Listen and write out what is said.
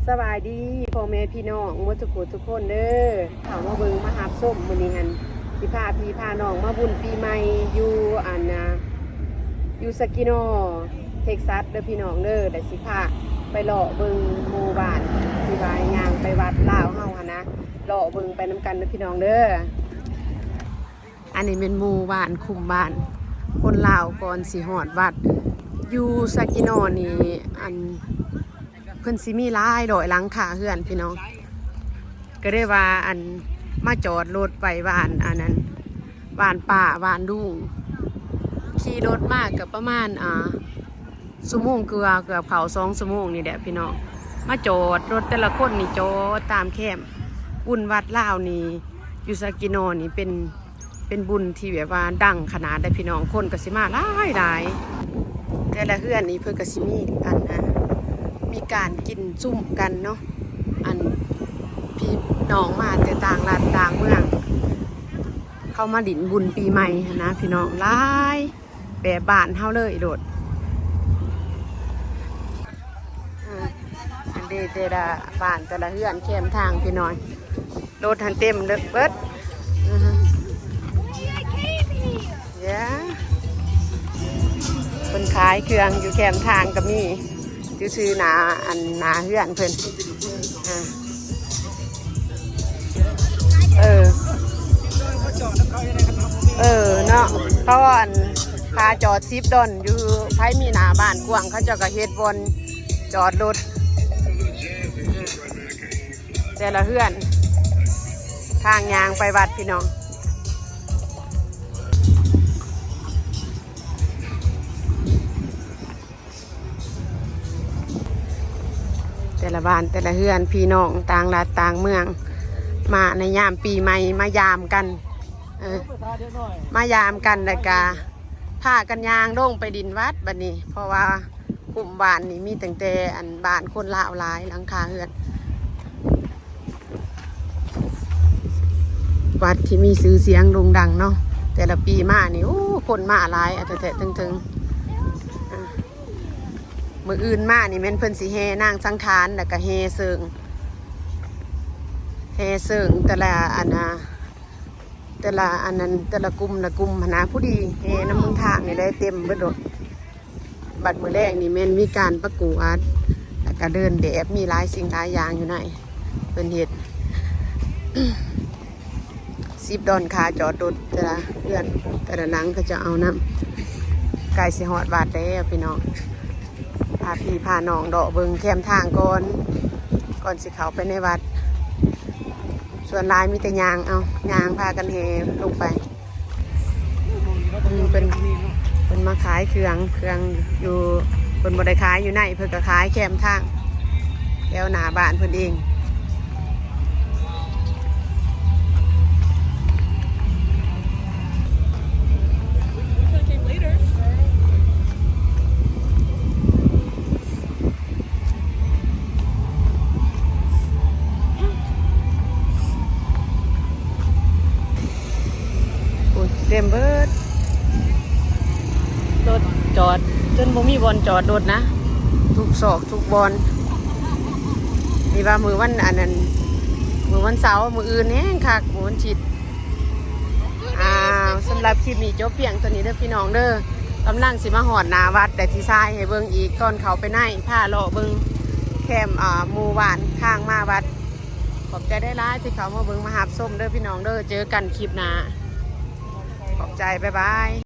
สบายดีพ่อแม่พี่น้องมดทุกคนทุกคนเด้อเขามาเบิ่งมาหาส้มมื้อนี้หันสิพาพี่พาน้องมาบุญปีใหม่อยู่อยู่สกิโนเท็กซัสเด้อพี่น้องเด้อแต่สิพาไปเลาะเบิ่งหมู่บ้านที่ว่าย่างไปวัดลาวเฮาหั่นนะเลาะเบิ่งไปนํกันเด้อพี่น้องเด้ออันนี้เป็นหมู่บ้านคุมบ้านคนลาวก่อนสิฮอดวัดอยู่สกิโนนี่เพิ่นสิมีหลายดอยหลังคาเฮือนพี่น้องก็ได้ว่ามาจอดรถไปบ้านนั้นบ้านป่าบ้านดุ้งขี่รถมากกับประมาณชั่วโมงเกือบเขา2 ชั่วโมงนี่แหละพี่น้องมาจอดรถแต่ละคนนี่จอดตามแคมบุญวัดลาวนี่อยู่สกิโนนี่เป็นบุญที่แบบว่าดังขนาดได้พี่น้องคนก็สิมาหลายแต่ละเฮือนนี่เพิ่นก็สิมีมีการกินจุ่มกันเนาะพี่น้องมาแต่ต่างรัฐต่างเมืองเข้ามาดินบุญปีใหม่นะพี่น้องหลายแบบบ้านเฮาเลยโดดอันนี้แต่ละบ้านแต่ละเฮือนแคมทางพี่น้อยรถทันเต็มเบิดคนขายเครื่องอยู่แคมทางก็มีชื่อหนาเฮือนเพิ่นเนาะเพราะว่าพาจอด10 ดอนอยู่ไผมีหน้าบ้านกว้างเขาเจ้าก็เฮ็ดบนจอดรถแต่ละเฮือนทางยางไปวัดพี่น้องแต่ละบ้านแต่ละเฮือนพี่น้องต่างรัฐต่างเมืองมาในยามปีใหม่มายามกันมายามกันแล้วก็พากันยางลงไปดินวัดบัดนี้เพราะว่ากลุ่มบ้านนี่มีตั้งแต่บ้านคนลาวหลายหลังคาเฮือนวัดที่มีชื่อเสียงโด่งดังเนาะแต่ละปีมานี่โอ้คนมาหลายแต่ถึงมืออื่นมานี่แม่นเพิ่นสิแห่นางสังขารแล้วก็แห่เสิงแต่ละแต่ละกลุ่มนะผู้ดีแห่น้ำมึงทางนี่ได้เต็มเบิดดบัดมื้อแรกนี่แม่นมีการประกวดแล้วก็เดินแบบมีหลายสิ่งหลายอย่างอยู่ในเพิ่นเฮ็ด10 ดอนค่าจอดรถแต่ละเพื่อนแต่ละหลังเขาจะเอาน้ำไก่สิฮอดวัดแล้วพี่น้องพาพี่พาน้องเดาะเบิงแคมทางก่อนสิเขาไปในวัดส่วนลายมีแต่ยางพากันเฮลงไปเป็นมาขายเครื่องอยู่เป็นบริขายอยู่ในเพื่อก็ขายแคมทางแล้วหน้าบ้านเพื่อนเองเต็มเบิดรถจอดจนบ่มีบอลจอดรถนะทุกศอกทุกบอลนี่ว่ามือวันมือวันเสาร์มืออื่นแห้งคักมือวันฉิดสำหรับคลิปนี้จบเพียงตัวนี้เด้อพี่น้องเด้อกำลังสิมาหอดนาวัดแต่ที่ทรายให้เบิ่งอีกก่อนเขาไปไหนผ้าเลาะเบิ่งแคมหมู่บ้านข้างมาวัดขอบใจได้ร้ายที่เขามาเบิ่งมาหาส้มเด้อพี่น้องเด้อเจอกันคลิปหน้าขอบใจบ๊ายบาย